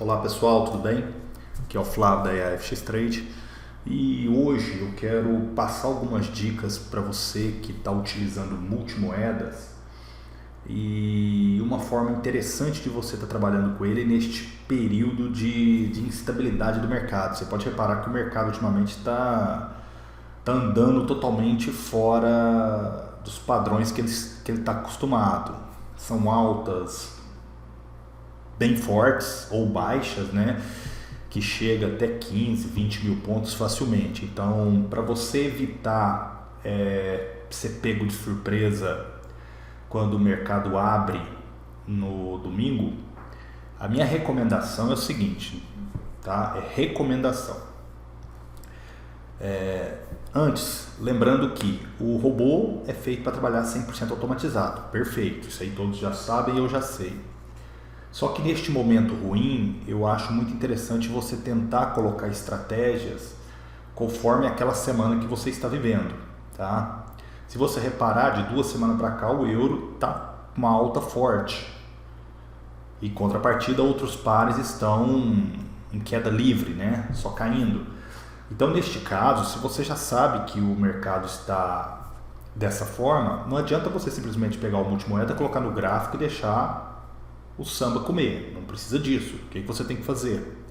Olá pessoal, tudo bem? Aqui é o Flávio da AFX Trade e hoje eu quero passar algumas dicas para você que está utilizando multimoedas e uma forma interessante de você estar trabalhando com ele neste período de instabilidade do mercado. Você pode reparar que o mercado ultimamente está andando totalmente fora dos padrões que ele está acostumado. São altas bem fortes ou baixas, né? Que chega até 15, 20 mil pontos facilmente. Então, para você evitar ser pego de surpresa quando o mercado abre no domingo, a minha recomendação é o seguinte, tá? É recomendação. Antes, lembrando que o robô é feito para trabalhar 100% automatizado. Perfeito, isso aí todos já sabem e eu já sei. Só que neste momento ruim, eu acho muito interessante você tentar colocar estratégias conforme aquela semana que você está vivendo, tá? Se você reparar, de 2 semanas para cá, o euro está uma alta forte. E em contrapartida, outros pares estão em queda livre, né? Só caindo. Então, neste caso, se você já sabe que o mercado está dessa forma, não adianta você simplesmente pegar o multimoeda, colocar no gráfico e deixar o samba comer, não precisa disso. O que você tem que fazer?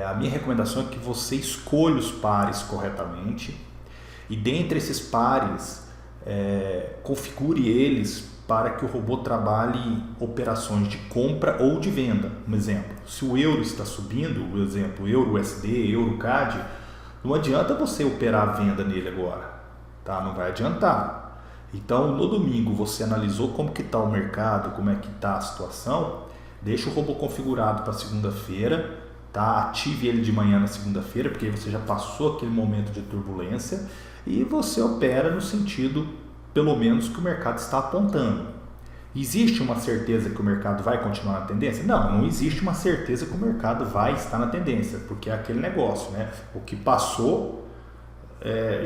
A minha recomendação é que você escolha os pares corretamente e dentre esses pares configure eles para que o robô trabalhe operações de compra ou de venda. Um exemplo, se o euro está subindo, o exemplo euro USD, euro CAD, não adianta você operar a venda nele agora, tá? Não vai adiantar. Então, no domingo, você analisou como que está o mercado, como é que está a situação, deixa o robô configurado para segunda-feira, tá? Ative ele de manhã na segunda-feira, porque aí você já passou aquele momento de turbulência e você opera no sentido, pelo menos, que o mercado está apontando. Existe uma certeza que o mercado vai continuar na tendência? Não existe uma certeza que o mercado vai estar na tendência, porque é aquele negócio, né? O que passou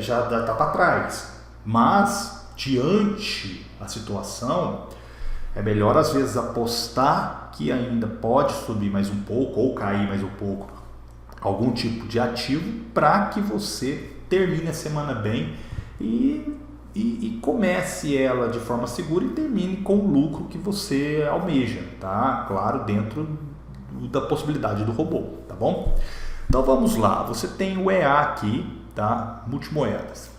já está para trás, mas diante a situação, é melhor às vezes apostar que ainda pode subir mais um pouco ou cair mais um pouco algum tipo de ativo para que você termine a semana bem e comece ela de forma segura e termine com o lucro que você almeja, tá? Claro, dentro da possibilidade do robô, tá bom? Então vamos lá, você tem o EA aqui, tá? Multimoedas.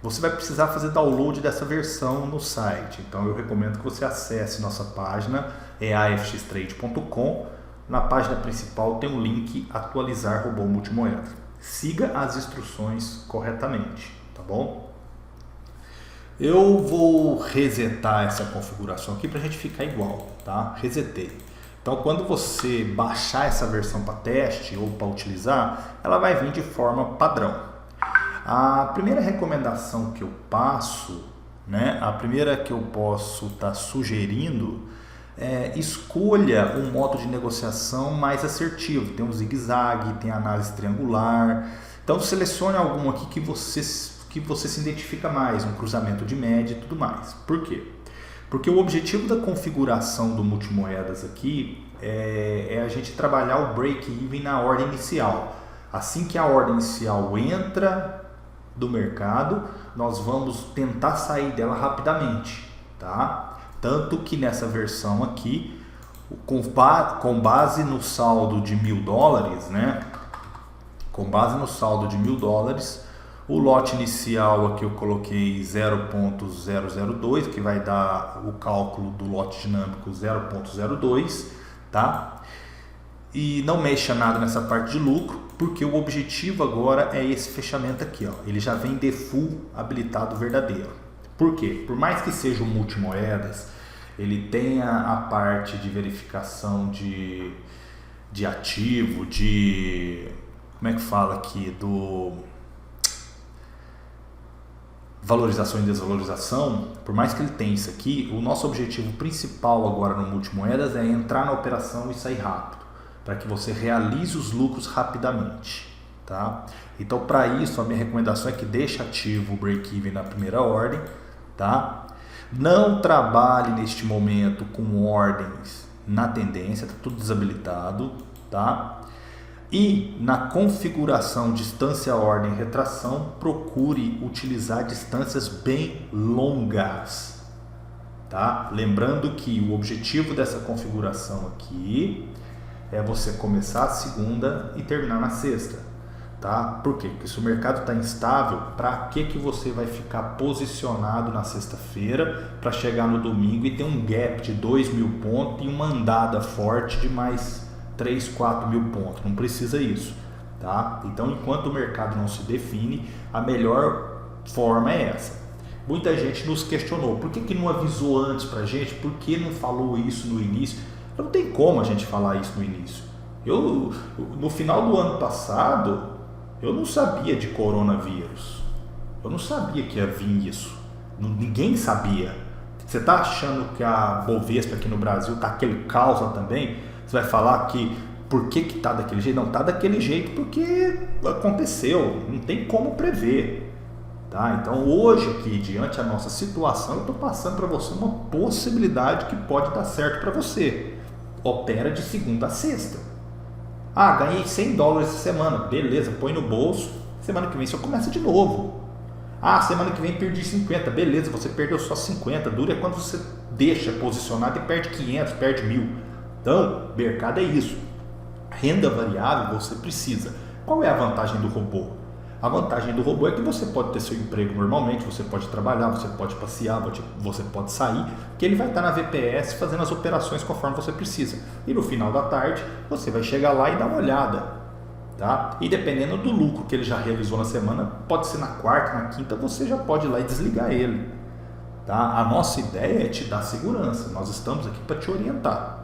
Você vai precisar fazer download dessa versão no site, então eu recomendo que você acesse nossa página, afxtrade.com. Na página principal tem um link atualizar robô multimoeda. Siga as instruções corretamente, tá bom? Eu vou resetar essa configuração aqui para a gente ficar igual, tá? Resetei. Então, quando você baixar essa versão para teste ou para utilizar, ela vai vir de forma padrão. A primeira recomendação que eu passo, né, a primeira que eu posso estar sugerindo é escolha um modo de negociação mais assertivo. Tem um zigue-zague, tem análise triangular. Então selecione algum aqui que você se identifica mais, um cruzamento de média e tudo mais. Por quê? Porque o objetivo da configuração do multimoedas aqui é a gente trabalhar o break-even na ordem inicial. Assim que a ordem inicial entra do mercado, nós vamos tentar sair dela rapidamente, tá? Tanto que nessa versão aqui, com base no saldo de $1.000, né? Com base no saldo de $1.000, o lote inicial aqui eu coloquei 0.002, que vai dar o cálculo do lote dinâmico 0.02, tá? E não mexa nada nessa parte de lucro, porque o objetivo agora é esse fechamento aqui, ó. Ele já vem default habilitado verdadeiro. Por quê? Por mais que seja um multimoedas, ele tenha a parte de verificação de ativo, como é que fala aqui, do valorização e desvalorização. Por mais que ele tenha isso aqui, o nosso objetivo principal agora no multimoedas é entrar na operação e sair rápido, para que você realize os lucros rapidamente, tá? Então, para isso, a minha recomendação é que deixe ativo o break-even na primeira ordem, tá? Não trabalhe neste momento com ordens na tendência, está tudo desabilitado, tá? E na configuração distância, ordem, retração, procure utilizar distâncias bem longas, tá? Lembrando que o objetivo dessa configuração aqui é você começar a segunda e terminar na sexta, tá? Por quê? Porque se o mercado está instável, para que você vai ficar posicionado na sexta-feira para chegar no domingo e ter um gap de 2.000 pontos e uma andada forte de mais 3, 4.000 pontos? Não precisa isso, tá? Então, enquanto o mercado não se define, a melhor forma é essa. Muita gente nos questionou, por que não avisou antes para a gente? Por que não falou isso no início? Não tem como a gente falar isso no início. No final do ano passado, eu não sabia de coronavírus. Eu não sabia que ia vir isso. Ninguém sabia. Você está achando que a Bovespa aqui no Brasil está aquele caos também? Você vai falar que por que está daquele jeito? Não, está daquele jeito porque aconteceu. Não tem como prever. Tá? Então hoje aqui, diante da nossa situação, eu estou passando para você uma possibilidade que pode dar certo para você. Opera de segunda a sexta. Ah, ganhei $100 essa semana. Beleza, põe no bolso. Semana que vem você começa de novo. Ah, semana que vem perdi 50. Beleza, você perdeu só 50. Dura é quando você deixa posicionado e perde 500, perde 1.000. Então, mercado é isso. Renda variável você precisa. Qual é a vantagem do robô? A vantagem do robô é que você pode ter seu emprego normalmente, você pode trabalhar, você pode passear, você pode sair, que ele vai estar na VPS fazendo as operações conforme você precisa. E no final da tarde, você vai chegar lá e dar uma olhada. Tá? E dependendo do lucro que ele já realizou na semana, pode ser na quarta, na quinta, você já pode ir lá e desligar ele. Tá? A nossa ideia é te dar segurança, nós estamos aqui para te orientar.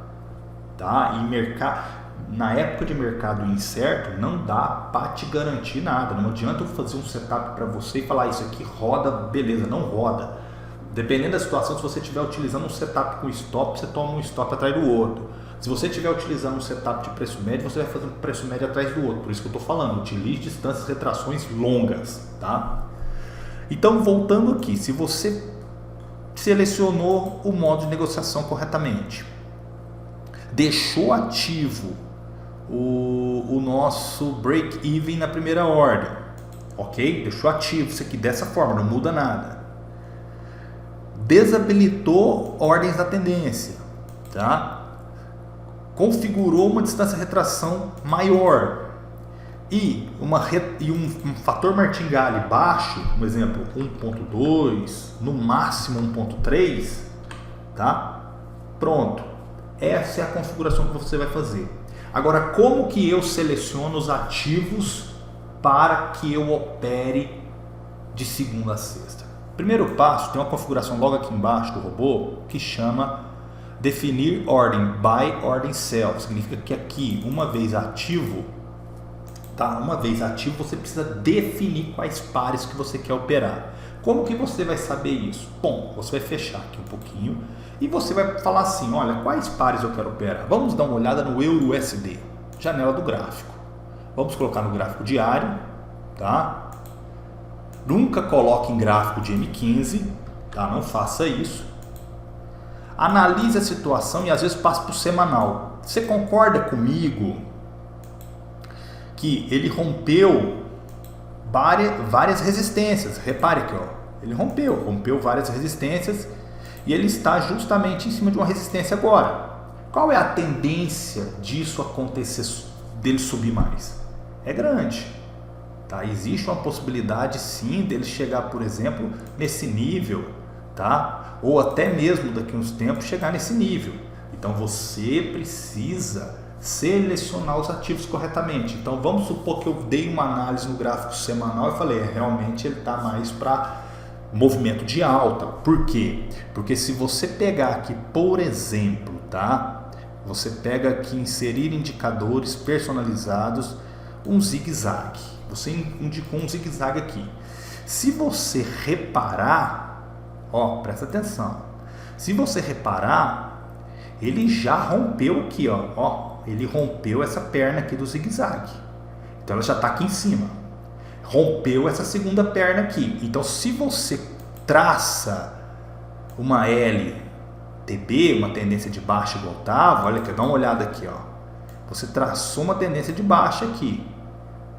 Tá? E na época de mercado incerto, não dá para te garantir nada. Não adianta eu fazer um setup para você e falar isso aqui roda, beleza, não roda. Dependendo da situação, se você estiver utilizando um setup com stop, você toma um stop atrás do outro. Se você estiver utilizando um setup de preço médio, você vai fazer um preço médio atrás do outro. Por isso que eu estou falando, utilize distâncias e retrações longas. Tá? Então, voltando aqui, se você selecionou o modo de negociação corretamente, deixou ativo o nosso break-even na primeira ordem, ok? Deixou ativo isso aqui dessa forma, não muda nada. Desabilitou ordens da tendência, tá? Configurou uma distância de retração maior e um fator martingale baixo, por exemplo, 1.2, no máximo 1.3, tá? Pronto. Essa é a configuração que você vai fazer. Agora, como que eu seleciono os ativos para que eu opere de segunda a sexta? Primeiro passo, tem uma configuração logo aqui embaixo do robô que chama definir ordem, buy, ordem, sell. Significa que aqui, uma vez ativo, tá? Uma vez ativo, você precisa definir quais pares que você quer operar. Como que você vai saber isso? Bom, você vai fechar aqui um pouquinho e você vai falar assim, olha, quais pares eu quero operar? Vamos dar uma olhada no Euro-USD, janela do gráfico. Vamos colocar no gráfico diário, tá? Nunca coloque em gráfico de M15, tá? Não faça isso. Analise a situação e às vezes passe para o semanal. Você concorda comigo que ele rompeu várias resistências? Repare aqui, ó. Ele rompeu várias resistências e ele está justamente em cima de uma resistência agora. Qual é a tendência disso acontecer, dele subir mais? É grande. Tá? Existe uma possibilidade sim dele chegar, por exemplo, nesse nível, tá? Ou até mesmo daqui a uns tempos chegar nesse nível. Então você precisa selecionar os ativos corretamente. Então vamos supor que eu dei uma análise no gráfico semanal e falei, realmente ele está mais para movimento de alta. Por quê? Porque se você pegar aqui, por exemplo, tá? Você pega aqui inserir indicadores personalizados, um zigue-zague. Você indicou um zigue-zague aqui. Se você reparar, ó, presta atenção. Se você reparar, ele já rompeu aqui, ó, ele rompeu essa perna aqui do zigue-zague. Então ela já está aqui em cima. Rompeu essa segunda perna aqui. Então se você traça uma LTB, uma tendência de baixa igual estava, olha aqui, dá uma olhada aqui, ó. você traçou uma tendência de baixa aqui,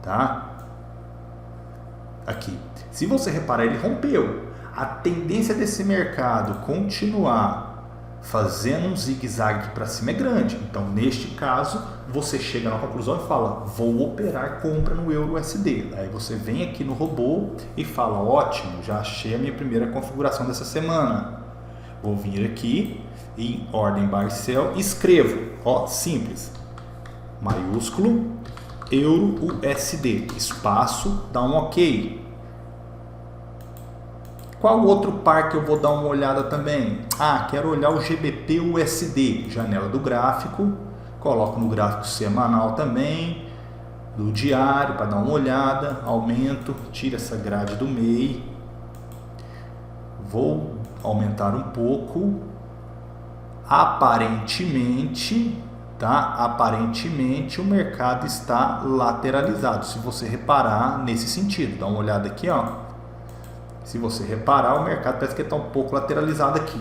tá? Aqui. Se você reparar, ele rompeu. A tendência desse mercado continuar fazendo um zigue-zague para cima é grande. Então, neste caso, você chega na conclusão e fala, vou operar compra no EURUSD. Aí você vem aqui no robô e fala, ótimo, já achei a minha primeira configuração dessa semana. Vou vir aqui em ordem buy sell, escrevo, ó, simples, maiúsculo, EURUSD, espaço, dá um ok. Qual outro par que eu vou dar uma olhada também? Ah, quero olhar o GBP-USD, janela do gráfico, coloco no gráfico semanal também, do diário para dar uma olhada, aumento, tira essa grade do MEI, vou aumentar um pouco, aparentemente, tá? Aparentemente o mercado está lateralizado, se você reparar nesse sentido, dá uma olhada aqui, ó. Se você reparar, o mercado parece que está um pouco lateralizado aqui.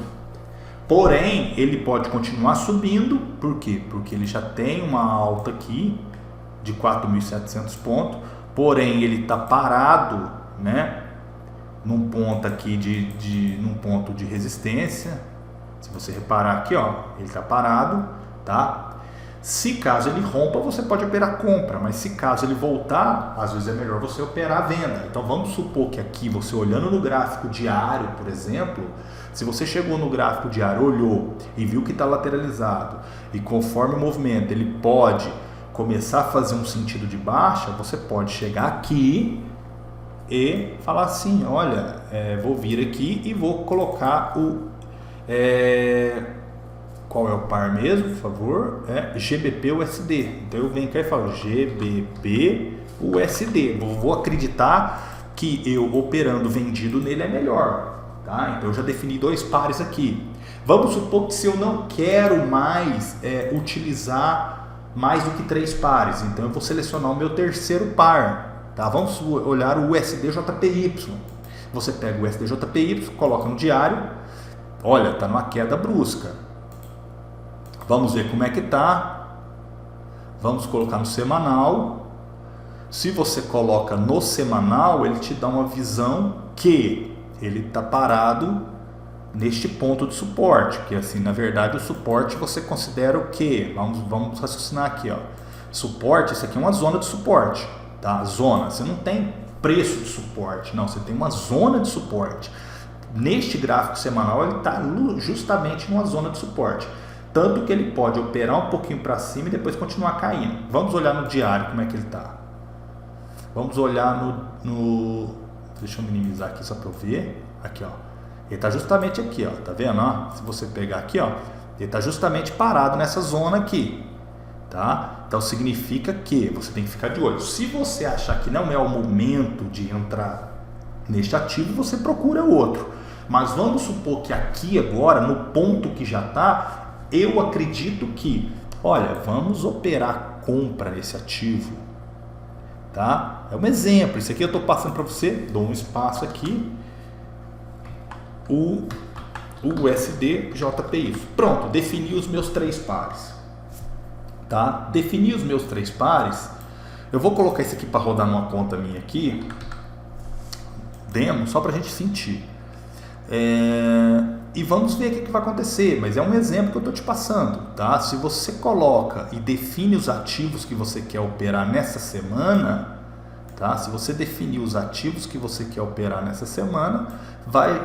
Porém, ele pode continuar subindo. Por quê? Porque ele já tem uma alta aqui de 4.700 pontos. Porém, ele está parado, né? Num ponto aqui num ponto de resistência. Se você reparar aqui, ó, ele está parado, tá? Se caso ele rompa, você pode operar compra, mas se caso ele voltar, às vezes é melhor você operar a venda. Então vamos supor que aqui, você olhando no gráfico diário, por exemplo, se você chegou no gráfico diário, olhou e viu que está lateralizado, e conforme o movimento ele pode começar a fazer um sentido de baixa, você pode chegar aqui e falar assim, olha, vou vir aqui e vou colocar o... qual é o par mesmo, por favor? GBP-USD. Então eu venho cá e falo GBP-USD. Vou acreditar que eu operando vendido nele é melhor. Tá? Então eu já defini dois pares aqui. Vamos supor que se eu não quero mais utilizar mais do que 3 pares, então eu vou selecionar o meu terceiro par. Tá? Vamos olhar o USD-JPY. Você pega o USD-JPY, coloca no diário. Olha, está numa queda brusca. Vamos ver como é que tá. Vamos colocar no semanal. Se você coloca no semanal, ele te dá uma visão que ele está parado neste ponto de suporte. Que assim, na verdade, o suporte você considera o quê? Vamos raciocinar aqui, ó. Suporte, isso aqui é uma zona de suporte, tá? Zona, você não tem preço de suporte, não, você tem uma zona de suporte. Neste gráfico semanal, ele está justamente numa zona de suporte. Tanto que ele pode operar um pouquinho para cima e depois continuar caindo. Vamos olhar no diário como é que ele está. Vamos olhar no... Deixa eu minimizar aqui só para eu ver. Aqui, ó. Ele está justamente aqui, ó. Tá vendo? Ó? Se você pegar aqui, ó, ele está justamente parado nessa zona aqui. Tá? Então significa que você tem que ficar de olho. Se você achar que não é o momento de entrar neste ativo, você procura outro. Mas vamos supor que aqui agora, no ponto que já está... Eu acredito que, olha, vamos operar compra nesse ativo, tá? É um exemplo, isso aqui eu estou passando para você, dou um espaço aqui, o USD JPY. Pronto, defini os meus 3 pares, tá? Defini os meus 3 pares, eu vou colocar isso aqui para rodar numa conta minha aqui, demo, só para a gente sentir. E vamos ver o que vai acontecer, mas é um exemplo que eu estou te passando, tá? Se você coloca e define os ativos que você quer operar nessa semana, tá? Se você definir os ativos que você quer operar nessa semana,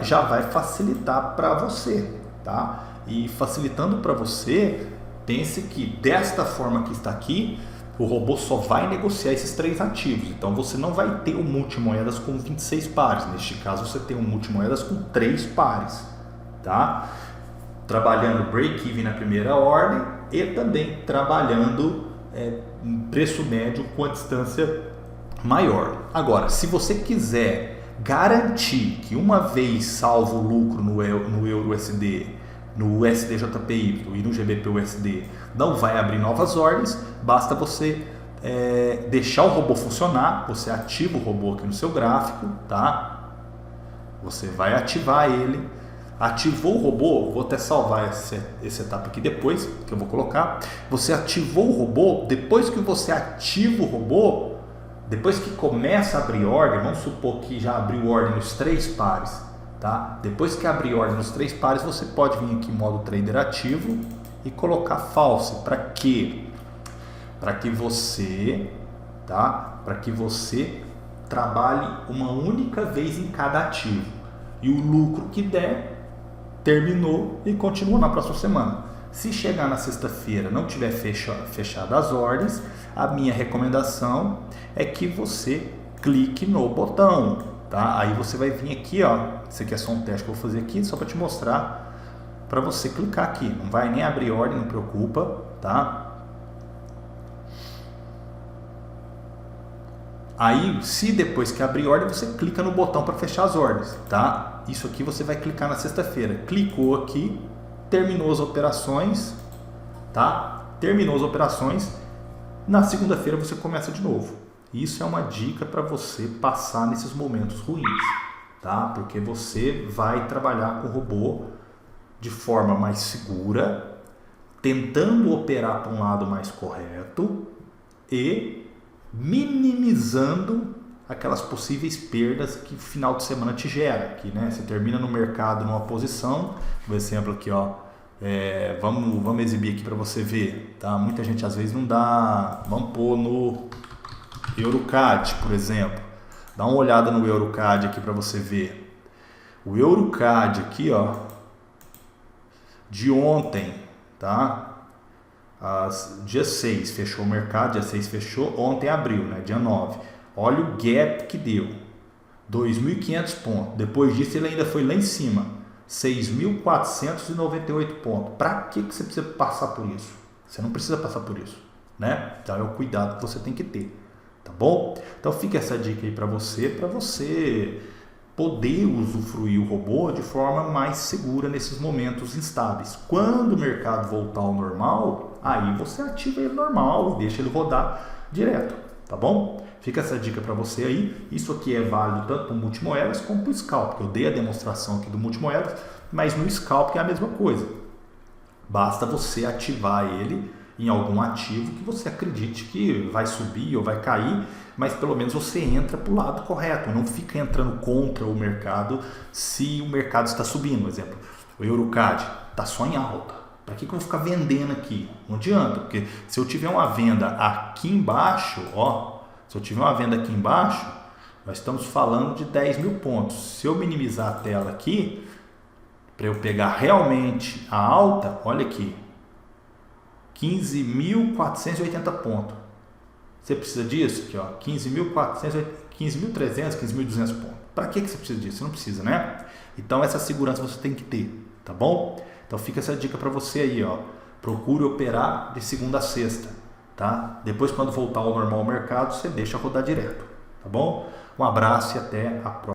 já vai facilitar para você, tá? E facilitando para você, pense que desta forma que está aqui, o robô só vai negociar esses 3 ativos. Então você não vai ter um multimoedas com 26 pares. Neste caso você tem um multimoedas com 3 pares. Tá? Trabalhando break-even na primeira ordem e também trabalhando preço médio com a distância maior. Agora, se você quiser garantir que uma vez salvo o lucro no EURUSD, no USD-JPY e no GBP-USD não vai abrir novas ordens, basta você deixar o robô funcionar, você ativa o robô aqui no seu gráfico, tá? Você vai ativar ele. Ativou o robô, vou até salvar essa etapa aqui depois, que eu vou colocar. Você ativou o robô, depois que você ativa o robô, depois que começa a abrir ordem, vamos supor que já abriu ordem nos 3 pares, tá? Depois que abrir ordem nos 3 pares, você pode vir aqui em modo trader ativo e colocar false. Para quê? Para que você, tá? Para que você trabalhe uma única vez em cada ativo. E o lucro que der, terminou e continua na próxima semana. Se chegar na sexta-feira não tiver fechado as ordens, a minha recomendação é que você clique no botão, tá? Aí você vai vir aqui, ó. Esse aqui é só um teste que eu vou fazer aqui, só para te mostrar, para você clicar aqui. Não vai nem abrir ordem, não preocupa, tá? Aí, se depois que abrir ordem, você clica no botão para fechar as ordens, tá? Isso aqui você vai clicar na sexta-feira. Clicou aqui, terminou as operações, tá? Terminou as operações. Na segunda-feira você começa de novo. Isso é uma dica para você passar nesses momentos ruins, tá? Porque você vai trabalhar com o robô de forma mais segura, tentando operar para um lado mais correto e minimizando aquelas possíveis perdas que o final de semana te gera. Que, né, você termina no mercado numa posição, por exemplo aqui, ó, vamos exibir aqui para você ver, tá? Muita gente às vezes não dá, vamos pôr no EuroCAD, por exemplo, dá uma olhada no EuroCAD aqui para você ver. O EuroCAD aqui, ó, de ontem, tá? Dia 6 fechou o mercado, dia 6 fechou, ontem abriu, né? Dia 9. Olha o gap que deu, 2.500 pontos. Depois disso ele ainda foi lá em cima, 6.498 pontos. Para que você precisa passar por isso? Você não precisa passar por isso, né? Então é o cuidado que você tem que ter, tá bom? Então fica essa dica aí para você poder usufruir o robô de forma mais segura nesses momentos instáveis. Quando o mercado voltar ao normal, aí você ativa ele normal e deixa ele rodar direto, tá bom? Fica essa dica para você aí. Isso aqui é válido tanto para o multimoedas como para o scalp, que eu dei a demonstração aqui do multimoedas, mas no scalp é a mesma coisa. Basta você ativar ele em algum ativo que você acredite que vai subir ou vai cair, mas pelo menos você entra para o lado correto, não fica entrando contra o mercado se o mercado está subindo. Por exemplo, o EuroCAD está só em alta. Para que eu vou ficar vendendo aqui? Não adianta, porque se eu tiver uma venda aqui embaixo, ó, se eu tiver uma venda aqui embaixo, nós estamos falando de 10 mil pontos. Se eu minimizar a tela aqui, para eu pegar realmente a alta, olha aqui, 15.480 pontos. Você precisa disso? Aqui, ó, 15.300, 15.200 pontos. Para que você precisa disso? Você não precisa, né? Então essa segurança você tem que ter, tá bom? Então fica essa dica para você aí, ó. Procure operar de segunda a sexta, tá? Depois, quando voltar ao normal o mercado, você deixa rodar direto, tá bom? Um abraço e até a próxima.